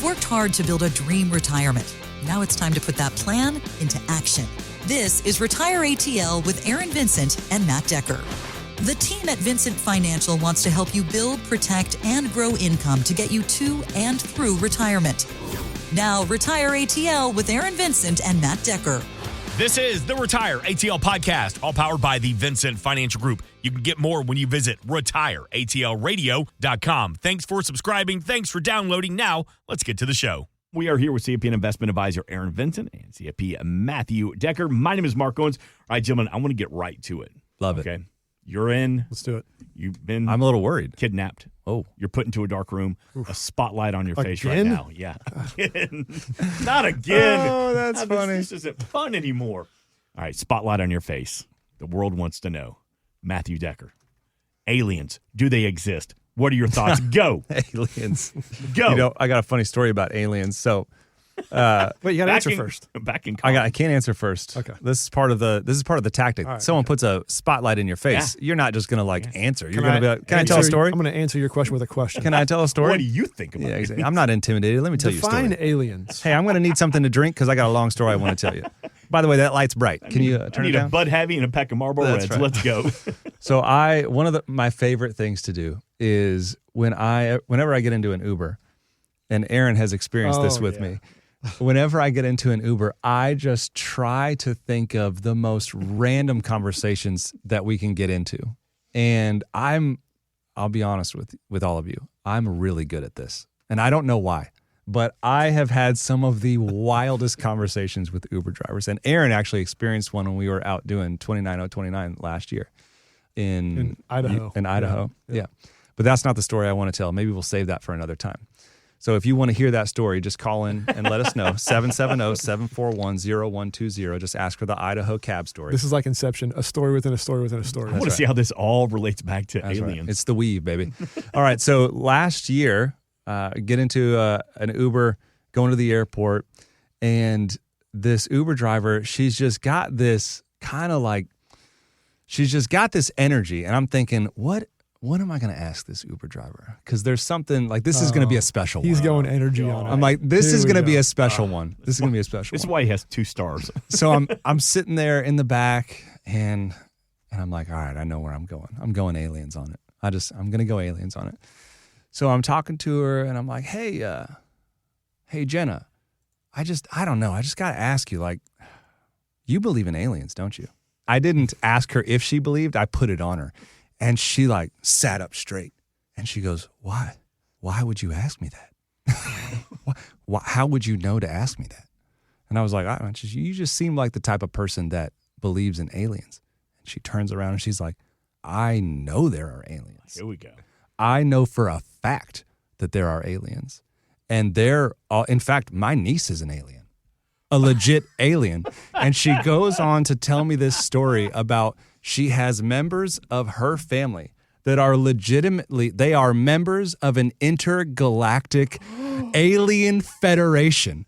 You've worked hard to build a dream retirement. Now it's time to put that plan into action. This is Retire ATL with Aaron Vincent and Matt Decker. The team at Vincent Financial wants to help you build, protect, and grow income to get you to and through retirement. Now, Retire ATL with Aaron Vincent and Matt Decker. This is the Retire ATL podcast, all powered by the Vincent Financial Group. You can get more when you visit retireatlradio.com. Thanks for subscribing. Thanks for downloading. Now, let's get to the show. We are here with CFP Investment Advisor Aaron Vincent and CFP Matthew Decker. My name is Mark Owens. All right, gentlemen, I want to get right to it. Love it. Okay. You're in. Let's do it. You've been I'm a little worried. Kidnapped. Oh. You're put into a dark room. Oof. A spotlight on your face right Again? now. Yeah. Again. Not again. Oh, that's funny. This isn't fun anymore. All right, spotlight on your face. The world wants to know. Matthew Decker. Aliens, do they exist? What are your thoughts? Go. Aliens. Go. You know, I got a funny story about aliens. So, Wait, you got to answer first. Back in I can't answer first. Okay. This is part of the tactic. All right, Someone puts a spotlight in your face. You're not just gonna answer. You're gonna be like, can I tell a story? I'm going to answer your question with a question. Can I tell a story? What do you think about Yeah, it? exactly. I'm not intimidated. Let me tell you a Define story. aliens. Hey, I'm gonna need something to drink because I got a long story I want to tell you. By the way, that light's bright. Can you I turn it need a down? Bud Heavy and a pack of Marlboro That's Reds. right. Let's go. So one of my favorite things to do is whenever I get into an Uber, and Aaron has experienced this with me. Whenever I get into an Uber, I just try to think of the most random conversations that we can get into. And I'll be honest with all of you, I'm really good at this. And I don't know why, but I have had some of the wildest conversations with Uber drivers. And Aaron actually experienced one when we were out doing 29029 last year in Idaho. Yeah. But that's not the story I want to tell. Maybe we'll save that for another time. So if you want to hear that story, just call in and let us know. 770-741-0120. Just ask for the Idaho cab story. This is like Inception, a story within a story within a story. I want to see how this all relates back to That's aliens. right. It's the weave, baby. All right. So last year, get into an Uber, going to the airport, and this Uber driver, she's just got this energy. And I'm thinking, what am I going to ask this Uber driver? Because there's something like this is going to be a special He's one. going energy on it. I'm like, this Here is we going to be go. a special one. This is going to be a special This is one. why he has 2 stars. So I'm sitting there in the back and I'm like, all right, I know where I'm going. I'm going aliens on it. I'm going to go aliens on it. So I'm talking to her and I'm like, hey Jenna, I don't know. I just got to ask you, like, you believe in aliens, don't you? I didn't ask her if she believed. I put it on her. And she sat up straight and she goes, why? Why would you ask me that? How would you know to ask me that? And I was like, you just seem like the type of person that believes in aliens. And she turns around and she's like, I know there are aliens. Here we go. I know for a fact that there are aliens. And in fact, my niece is an alien, a legit alien. And she goes on to tell me this story about she has members of her family that are they are members of an intergalactic alien federation.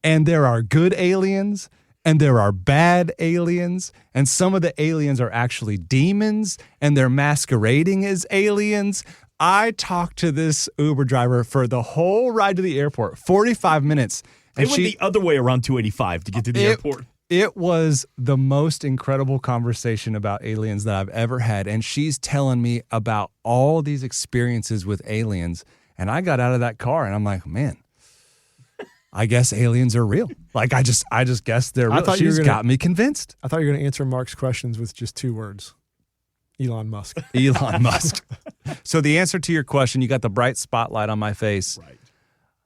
And there are good aliens and there are bad aliens. And some of the aliens are actually demons and they're masquerading as aliens. I talked to this Uber driver for the whole ride to the airport, 45 minutes. They went the other way around 285 to get to the airport. It was the most incredible conversation about aliens that I've ever had. And she's telling me about all these experiences with aliens. And I got out of that car and I'm like, man, I guess aliens are real. Like, I just guess they're real. She's got me convinced. I thought you were going to answer Mark's questions with just 2 words. Elon Musk. Elon Musk. So the answer to your question, you got the bright spotlight on my face. Right.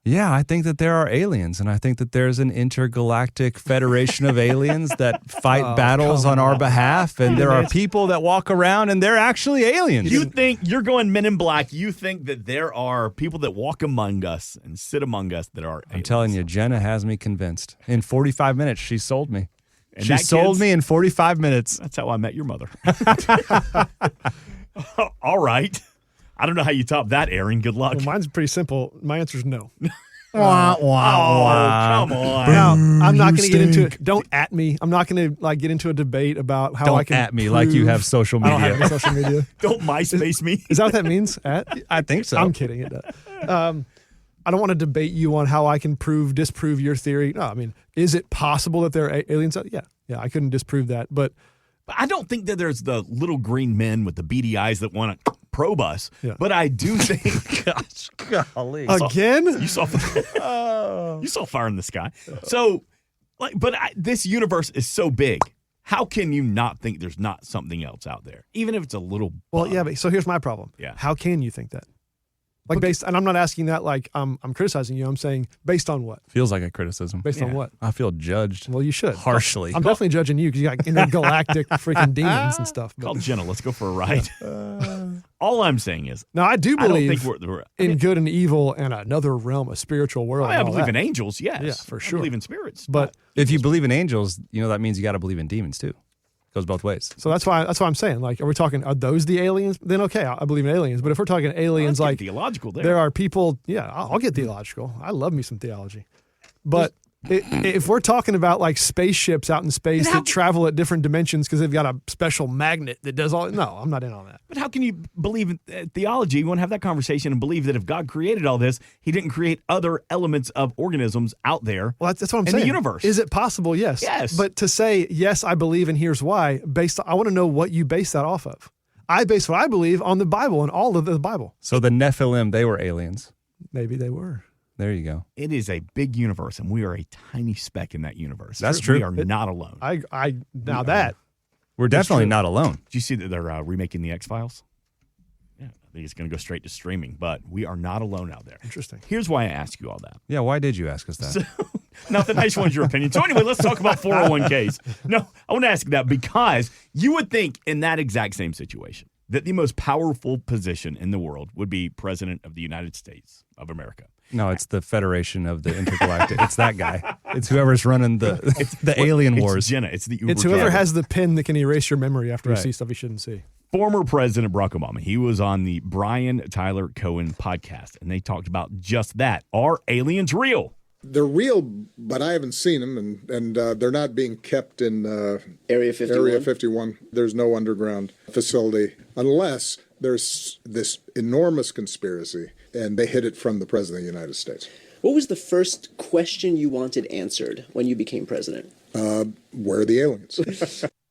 Yeah, I think that there are aliens, and I think that there's an intergalactic federation of aliens that fight battles on our behalf, and there are people that walk around, and they're actually aliens. You think you're going Men in Black. You think that there are people that walk among us and sit among us that are aliens. I'm telling you, Jenna has me convinced. In 45 minutes, she sold me. And she sold me in 45 minutes. That's how I met your mother. All right. I don't know how you top that, Aaron. Good luck. Well, mine's pretty simple. My answer is no. Wah, wah, wah. Come on. Now, I'm not going to get into stink. it. Don't at me. I'm not going to get into a debate about how Don't I can at me like you have social I don't have media. any social media. Don't MySpace me. Is that what that means? At? I think so. I'm kidding. It does. I don't want to debate you on how I can disprove your theory. No, I mean, is it possible that there are aliens? Yeah, I couldn't disprove that, but I don't think that there's the little green men with the beady eyes that want to probe us. Yeah. But I do think, Gosh, golly. again, you saw fire in the sky. So, this universe is so big. How can you not think there's not something else out there, even if it's a little? well, bug? yeah. But so here's my problem. Yeah. How can you think that? Like and I'm not asking that like I'm criticizing you. I'm saying based on what? Feels like a criticism. Based on what? I feel judged. Well, you should. Harshly. I'm definitely judging you because you got intergalactic freaking demons and stuff. Call Jenna. Let's go for a ride. All I'm saying is, Now, I do I don't believe think we're in good and evil and another realm, a spiritual world. I and all believe that. in angels, yes. Yeah, for sure. I believe in spirits. But If you believe in angels, that means you got to believe in demons too. Goes both ways. so that's why I'm saying, like, are we talking, are those the aliens? Then okay, I believe in aliens. But if we're talking aliens, let's get like theological there are people, yeah, I'll get theological. I love me some theology. But if we're talking about like spaceships out in space that travel at different dimensions because they've got a special magnet that does all, no, I'm not in on that. But how can you believe in theology? You want to have that conversation and believe that if God created all this, he didn't create other elements of organisms out there. Well, that's what I'm in saying. the universe. Is it possible? Yes. Yes. But to say, yes, I believe and here's why, I want to know what you base that off of. I base what I believe on the Bible and all of the Bible. So the Nephilim, they were aliens. Maybe they were. There you go. It is a big universe, and we are a tiny speck in that universe. That's true. We are not alone. We're definitely not alone. Did you see that they're remaking the X-Files? Yeah, I think it's going to go straight to streaming, but we are not alone out there. Interesting. Here's why I ask you all that. Yeah, why did you ask us that? Nothing. I just wanted your opinion. So anyway, let's talk about 401ks. No, I want to ask that because you would think in that exact same situation that the most powerful position in the world would be President of the United States of America. No, it's the Federation of the Intergalactic. It's that guy. It's whoever's running the alien wars. It's Jenna. It's the Uber It's whoever driver. has the pen that can erase your memory after Right. you see stuff you shouldn't see. Former President Barack Obama, he was on the Brian Tyler Cohen podcast, and they talked about just that. Are aliens real? They're real, but I haven't seen them, and they're not being kept in Area 51? Area 51. There's no underground facility unless there's this enormous conspiracy, and they hid it from the President of the United States. What was the first question you wanted answered when you became president? Where are the aliens?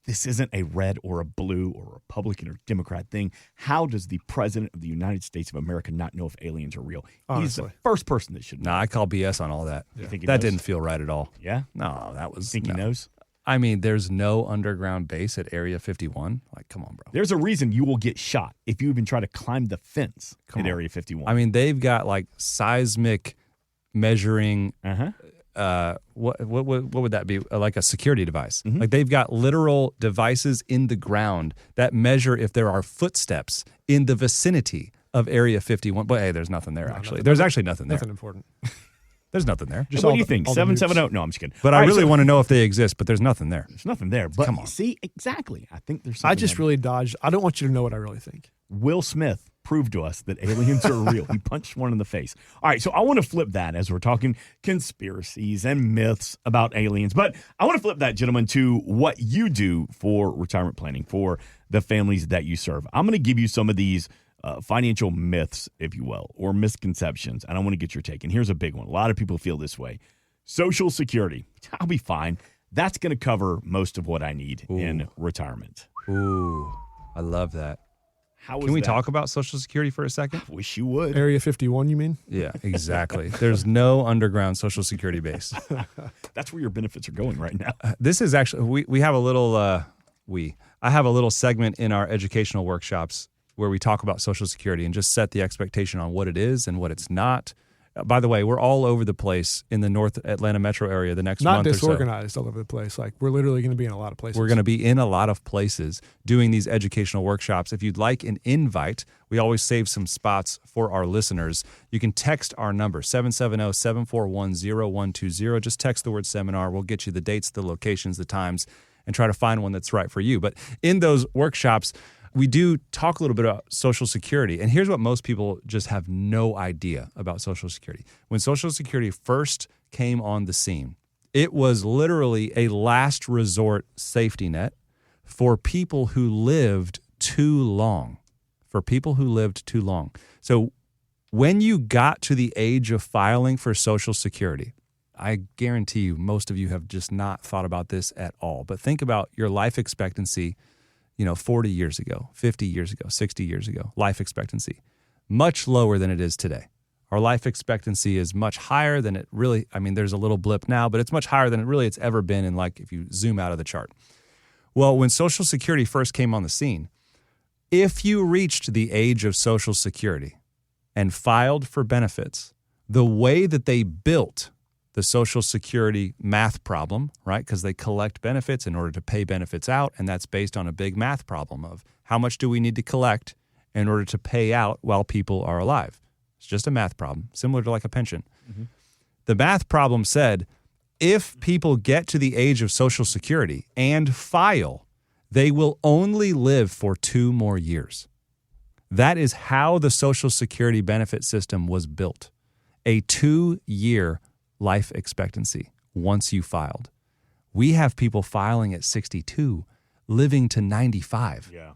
This isn't a red or a blue or Republican or Democrat thing. How does the President of the United States of America not know if aliens are real? He's the Honestly. first person that should know. Nah, I call BS on all that. You think he That knows? didn't feel right at all. Yeah? No, that was. Think no. he knows? I mean, there's no underground base at Area 51. Like, come on, bro. There's a reason you will get shot if you even try to climb the fence Come at on. Area 51. I mean, they've got like seismic measuring. What would that be? Like a security device. Mm-hmm. Like they've got literal devices in the ground that measure if there are footsteps in the vicinity of Area 51. But hey, there's nothing there actually. There's actually nothing there. Nothing important. There's nothing there. Just what all do you the- think? all the 770? No, I'm just kidding. But All I right, really so- want to know if they exist, but there's nothing there. There's nothing there. But Come on. see, exactly. I think there's I something just there. really dodged. I don't want you to know what I really think. Will Smith proved to us that aliens are real. He punched one in the face. All right, so I want to flip that as we're talking conspiracies and myths about aliens. But I want to flip that, gentlemen, to what you do for retirement planning for the families that you serve. I'm going to give you some of these financial myths, if you will, or misconceptions, and I want to get your take. And here's a big one. A lot of people feel this way. Social Security. I'll be fine. That's going to cover most of what I need in retirement. Ooh, I love that. How is Can we that? talk about Social Security for a second? Wish you would. Area 51, you mean? Yeah, exactly. There's no underground Social Security base. That's where your benefits are going right now. This is actually we have a little I have a little segment in our educational workshops where we talk about Social Security and just set the expectation on what it is and what it's not. By the way, we're all over the place in the North Atlanta metro area the next Not month or so. disorganized all over the place. Like, we're literally going to be in a lot of places. We're going to be in a lot of places doing these educational workshops. If you'd like an invite, we always save some spots for our listeners. You can text our number, 770-741-0120. Just text the word seminar. We'll get you the dates, the locations, the times, and try to find one that's right for you. But in those workshops, we do talk a little bit about Social Security. And here's what most people just have no idea about Social Security. When Social Security first came on the scene, it was literally a last resort safety net for people who lived too long. For people who lived too long. So when you got to the age of filing for Social Security, I guarantee you most of you have just not thought about this at all. But think about your life expectancy, 40 years ago, 50 years ago, 60 years ago, life expectancy, much lower than it is today. Our life expectancy is much higher than it really, there's a little blip now, but it's much higher than it's ever been in, like, if you zoom out of the chart. Well, when Social Security first came on the scene, if you reached the age of Social Security and filed for benefits, the way that they built the Social Security math problem, right? Because they collect benefits in order to pay benefits out, and that's based on a big math problem of how much do we need to collect in order to pay out while people are alive. It's just a math problem, similar to like a pension. Mm-hmm. The math problem said, if people get to the age of Social Security and file, they will only live for 2 more years. That is how the Social Security benefit system was built. A 2-year life expectancy once you filed. We have people filing at 62, living to 95. Yeah.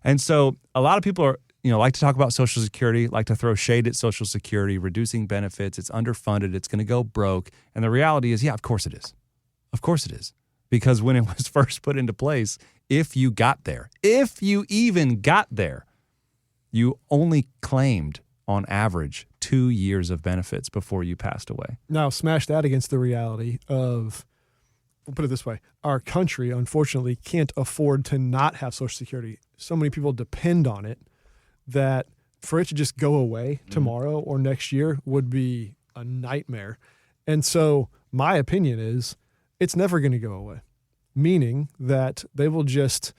And so a lot of people are, like to talk about Social Security, like to throw shade at Social Security, reducing benefits. It's underfunded. It's going to go broke. And the reality is, yeah, of course it is. Of course it is. Because when it was first put into place, if you got there, if you even got there, you only claimed on average 2 years of benefits before you passed away. Now, smash that against the reality of, we'll put it this way, our country, unfortunately, can't afford to not have Social Security. So many people depend on it that for it to just go away tomorrow or next year would be a nightmare. And so my opinion is it's never going to go away, meaning that they will just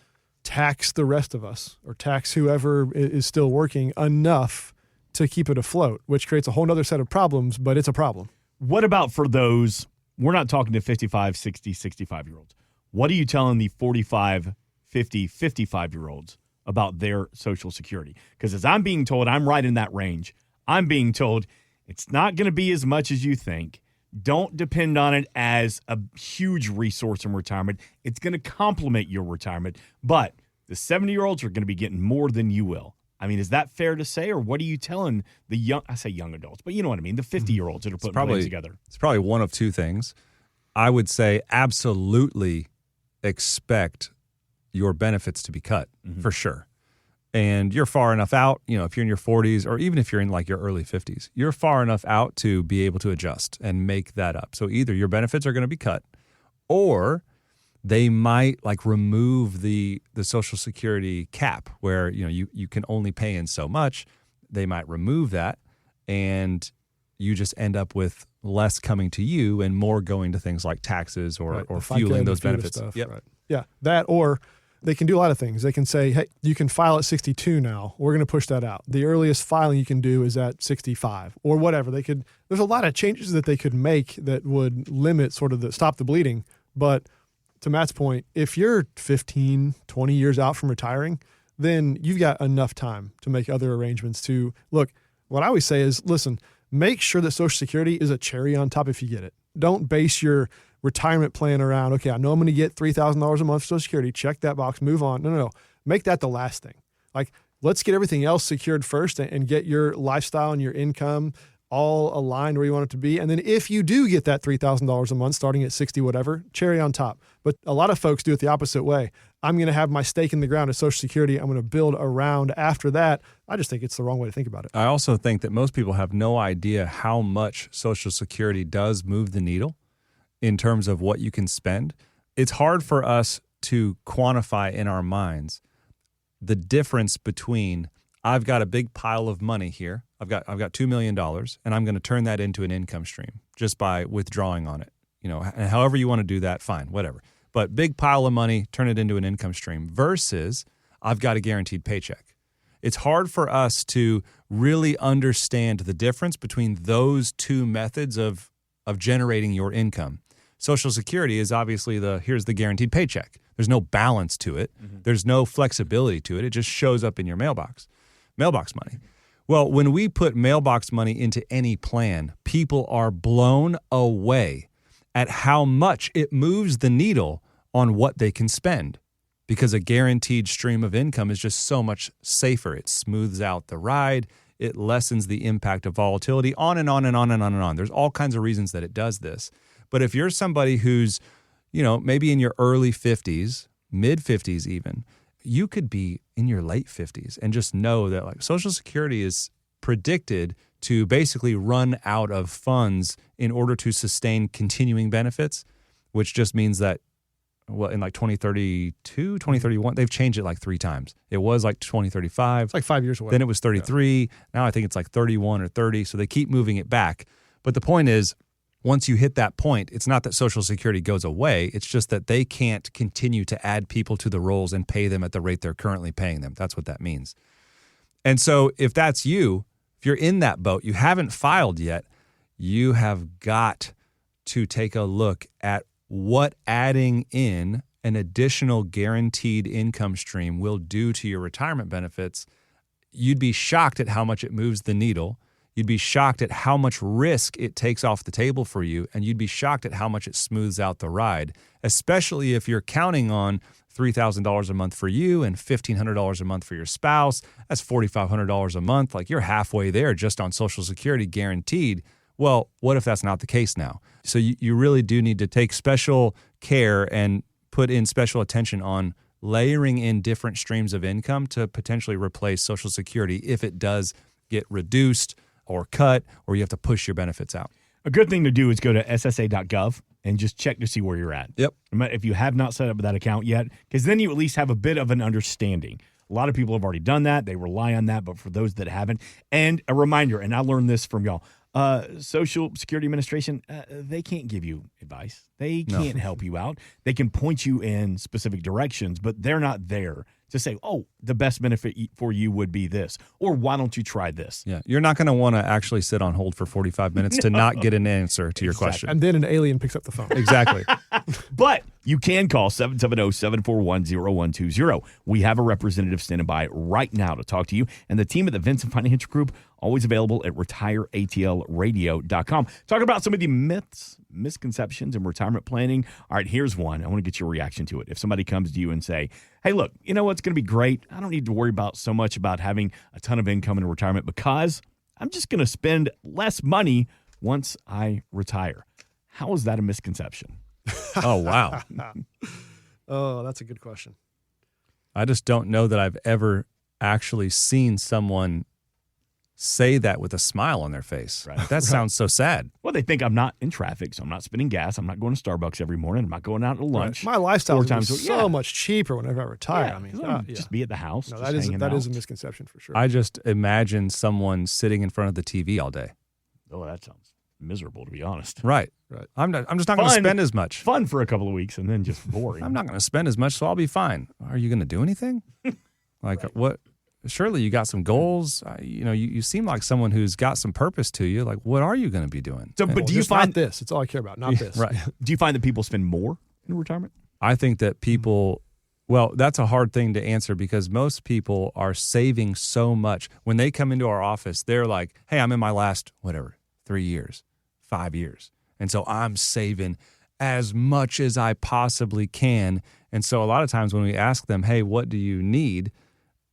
tax the rest of us or tax whoever is still working enough to keep it afloat, which creates a whole other set of problems, but it's a problem. What about for those, we're not talking to 55, 60, 65-year-olds. What are you telling the 45, 50, 55-year-olds about their Social Security? Because as I'm being told, I'm right in that range. I'm being told it's not going to be as much as you think. Don't depend on it as a huge resource in retirement. It's going to complement your retirement, but the 70-year-olds are going to be getting more than you will. Is that fair to say, or what are you telling the young adults, but you know what I mean, the 50-years that are putting plans together? It's probably one of two things. I would say absolutely expect your benefits to be cut, for sure. And you're far enough out, if you're in your 40s or even if you're in like your early 50s, you're far enough out to be able to adjust and make that up. So either your benefits are going to be cut, or they might remove the Social Security cap where, you can only pay in so much. They might remove that, and you just end up with less coming to you and more going to things like taxes or fueling those benefits. Stuff, yep. Right. Yeah, that, or they can do a lot of things. They can say, hey, you can file at 62 now. We're going to push that out. The earliest filing you can do is at 65 or whatever. There's a lot of changes that they could make that would limit stop the bleeding. But to Matt's point, if you're 15, 20 years out from retiring, then you've got enough time to make other arrangements to look. What I always say is, listen, make sure that Social Security is a cherry on top if you get it. Don't base your retirement plan around, okay, I know I'm going to get $3,000 a month for Social Security. Check that box, move on. No. Make that the last thing. Let's get everything else secured first and get your lifestyle and your income all aligned where you want it to be. And then if you do get that $3,000 a month starting at 60, whatever, cherry on top. But a lot of folks do it the opposite way. I'm going to have my stake in the ground at Social Security. I'm going to build around after that. I just think it's the wrong way to think about it. I also think that most people have no idea how much Social Security does move the needle in terms of what you can spend. It's hard for us to quantify in our minds the difference between I've got a big pile of money here. I've got $2 million, and I'm going to turn that into an income stream just by withdrawing on it. And however you want to do that, fine, whatever. But big pile of money, turn it into an income stream versus I've got a guaranteed paycheck. It's hard for us to really understand the difference between those two methods of generating your income. Social Security is obviously here's the guaranteed paycheck. There's no balance to it. Mm-hmm. There's no flexibility to it. It just shows up in your mailbox money. Well, when we put mailbox money into any plan, people are blown away at how much it moves the needle on what they can spend, because a guaranteed stream of income is just so much safer. It smooths out the ride. It lessens the impact of volatility, on and on and on and on and on. There's all kinds of reasons that it does this. But if you're somebody who's, maybe in your early 50s, mid 50s even, you could be in your late 50s and just know that like Social Security is predicted to basically run out of funds in order to sustain continuing benefits, which just means that in like 2032, 2031, they've changed it like 3 times. It was like 2035. It's like 5 years away. Then it was 33. Yeah. Now I think it's like 31 or 30. So they keep moving it back. But the point is, once you hit that point, it's not that Social Security goes away. It's just that they can't continue to add people to the rolls and pay them at the rate they're currently paying them. That's what that means. And so if that's you, if you're in that boat, you haven't filed yet, you have got to take a look at what adding in an additional guaranteed income stream will do to your retirement benefits. You'd be shocked at how much it moves the needle. You'd be shocked at how much risk it takes off the table for you, and you'd be shocked at how much it smooths out the ride, especially if you're counting on $3,000 a month for you and $1,500 a month for your spouse. That's $4,500 a month. Like, you're halfway there just on Social Security guaranteed. Well, what if that's not the case now? So you really do need to take special care and put in special attention on layering in different streams of income to potentially replace Social Security if it does get reduced or cut, or you have to push your benefits out. A good thing to do is go to ssa.gov and just check to see where you're at. Yep. If you have not set up that account yet, because then you at least have a bit of an understanding. A lot of people have already done that. They rely on that. But for those that haven't, and a reminder, and I learned this from y'all, Social Security Administration, they can't give you advice. They can't help you out. They can point you in specific directions, but they're not there to say, oh, the best benefit for you would be this, or why don't you try this? Yeah, you're not going to want to actually sit on hold for 45 minutes to not get an answer to your question. And then an alien picks up the phone. Exactly. But you can call 770-741-0120. We have a representative standing by right now to talk to you, and the team at the Vincent Financial Group, always available at retireatlradio.com. Talk about some of the myths, misconceptions, and retirement planning. All right, here's one. I want to get your reaction to it. If somebody comes to you and say, hey, look, you know what's going to be great? I don't need to worry about so much about having a ton of income in retirement because I'm just going to spend less money once I retire. How is that a misconception? Oh, wow. Oh, that's a good question. I just don't know that I've ever actually seen someone say that with a smile on their face. Right. That sounds so sad. Well, they think I'm not in traffic, so I'm not spending gas. I'm not going to Starbucks every morning. I'm not going out to lunch. Right. My lifestyle 4 is times so much cheaper whenever I retire. Yeah, I mean, just be at the house. No, just that is a misconception for sure. I just imagine someone sitting in front of the TV all day. Oh, that sounds miserable, to be honest. Right. I'm just not going to spend as much. Fun for a couple of weeks and then just boring. I'm not going to spend as much, so I'll be fine. Are you going to do anything? What? Surely you got some goals. You seem like someone who's got some purpose to you. Like, what are you going to be doing? So, but do you find not this? It's all I care about, not this. Right. Do you find that people spend more in retirement? I think that people, well, that's a hard thing to answer because most people are saving so much. When they come into our office, they're like, hey, I'm in my last, 3 years, 5 years. And so I'm saving as much as I possibly can. And so a lot of times when we ask them, hey, what do you need?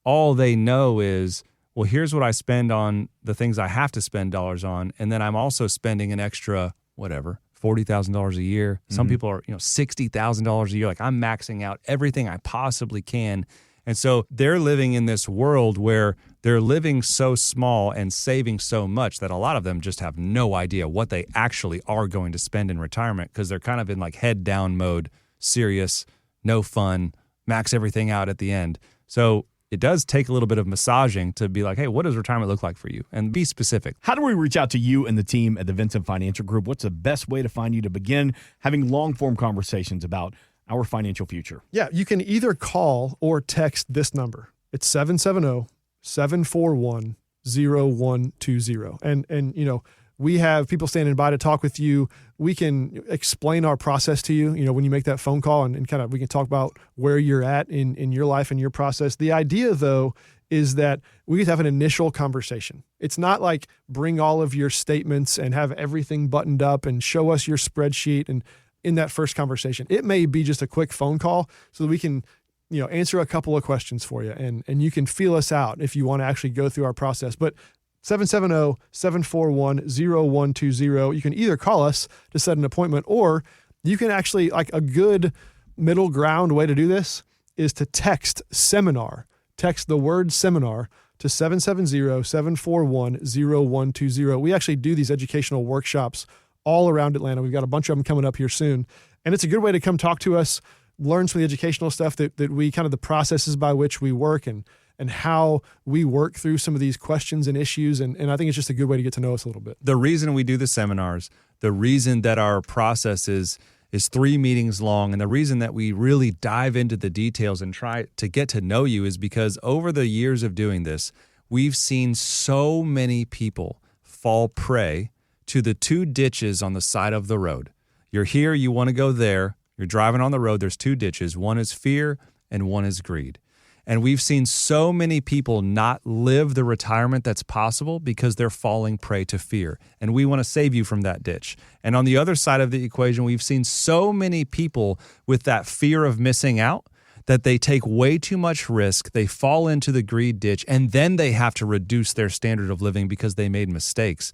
All they know is, well, here's what I spend on the things I have to spend dollars on. And then I'm also spending an extra, $40,000 a year. Some people are, $60,000 a year. Like, I'm maxing out everything I possibly can. And so they're living in this world where they're living so small and saving so much that a lot of them just have no idea what they actually are going to spend in retirement because they're kind of in like head down mode, serious, no fun, max everything out at the end. So it does take a little bit of massaging to be like, hey, what does retirement look like for you? And be specific. How do we reach out to you and the team at the Vincent Financial Group? What's the best way to find you to begin having long-form conversations about our financial future? Yeah, you can either call or text this number. It's 770-741-0120. And we have people standing by to talk with you. We can explain our process to you, when you make that phone call and kind of we can talk about where you're at in your life and your process. The idea, though, is that we get to have an initial conversation. It's not like bring all of your statements and have everything buttoned up and show us your spreadsheet. And in that first conversation, it may be just a quick phone call so that we can answer a couple of questions for you and you can feel us out if you want to actually go through our process. But 770-741-0120. You can either call us to set an appointment, or you can actually, like, a good middle ground way to do this is to text seminar. Text the word seminar to 770-741-0120. We actually do these educational workshops all around Atlanta. We've got a bunch of them coming up here soon. And it's a good way to come talk to us, learn some of the educational stuff that we kind of the processes by which we work and how we work through some of these questions and issues. And I think it's just a good way to get to know us a little bit. The reason we do the seminars, the reason that our process is 3 meetings long, and the reason that we really dive into the details and try to get to know you is because over the years of doing this, we've seen so many people fall prey to the 2 ditches on the side of the road. You're here, you want to go there. You're driving on the road, there's 2 ditches. One is fear and one is greed. And we've seen so many people not live the retirement that's possible because they're falling prey to fear. And we want to save you from that ditch. And on the other side of the equation, we've seen so many people with that fear of missing out that they take way too much risk, they fall into the greed ditch, and then they have to reduce their standard of living because they made mistakes.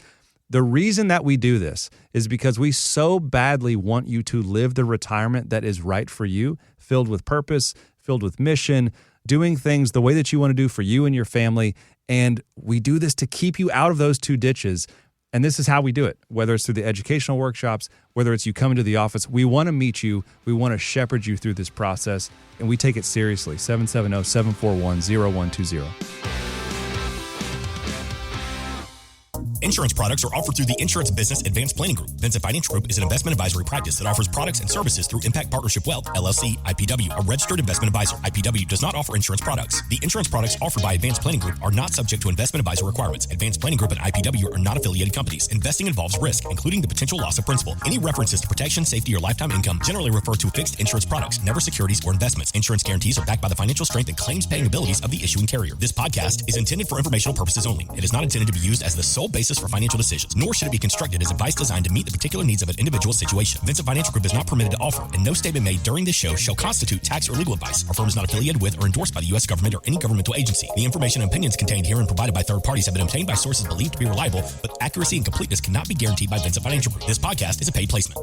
The reason that we do this is because we so badly want you to live the retirement that is right for you, filled with purpose, filled with mission, doing things the way that you want to do for you and your family. And we do this to keep you out of those 2 ditches. And this is how we do it, whether it's through the educational workshops, whether it's you come into the office. We want to meet you. We want to shepherd you through this process. And we take it seriously. 770-741-0120. Insurance products are offered through the Insurance Business Advanced Planning Group. Vincent Financial Group is an investment advisory practice that offers products and services through Impact Partnership Wealth, LLC, IPW, a registered investment advisor. IPW does not offer insurance products. The insurance products offered by Advanced Planning Group are not subject to investment advisor requirements. Advanced Planning Group and IPW are not affiliated companies. Investing involves risk, including the potential loss of principal. Any references to protection, safety, or lifetime income generally refer to fixed insurance products, never securities or investments. Insurance guarantees are backed by the financial strength and claims paying abilities of the issuing carrier. This podcast is intended for informational purposes only. It is not intended to be used as the sole basis for financial decisions, nor should it be constructed as advice designed to meet the particular needs of an individual situation. Vincent Financial Group is not permitted to offer, and no statement made during this show shall constitute tax or legal advice. Our firm is not affiliated with or endorsed by the U.S. government or any governmental agency. The information and opinions contained herein provided by third parties have been obtained by sources believed to be reliable, but accuracy and completeness cannot be guaranteed by Vincent Financial Group. This podcast is a paid placement.